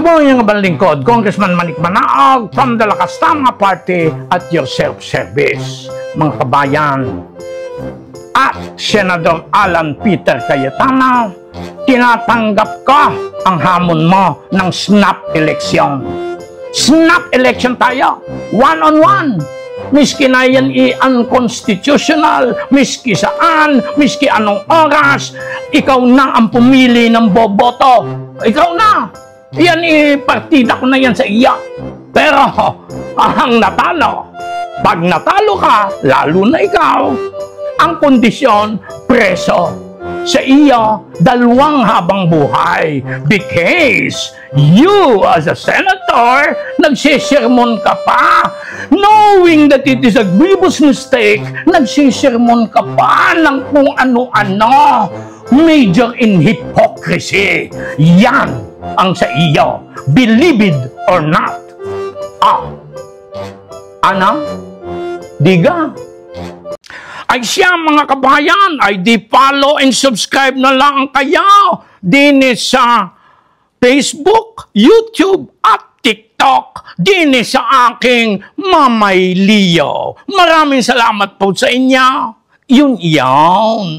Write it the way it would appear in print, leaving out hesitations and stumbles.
Ito po yung balingkod, Congressman Manik Manaog from the Lakas Tama Party at your self-service, mga kabayan. At Senador Alan Peter Cayetano, tinatanggap ko ang hamon mo ng snap election. Snap election tayo, one-on-one. Miski na yan unconstitutional, miski saan, miski anong oras, ikaw na ang pumili ng boboto. Ikaw na. Yan partida ko na yan sa iya. Pero ang natalo, pag natalo ka, lalo na ikaw, ang kondisyon, preso. Sa iyo, 2 habang buhay. Because you, as a senator, nagsisermon ka pa. Knowing that it is a grievous mistake, nagsisermon ka pa ng kung ano-ano. Major in hypocrisy. Yan ang sa iyo. Believe it or not. Ano? Diga. Ay siya mga kabayan, ay di follow and subscribe na lang kayo din sa Facebook, YouTube at TikTok din sa aking Mamay Leo. Maraming salamat po sa inyo. Yun.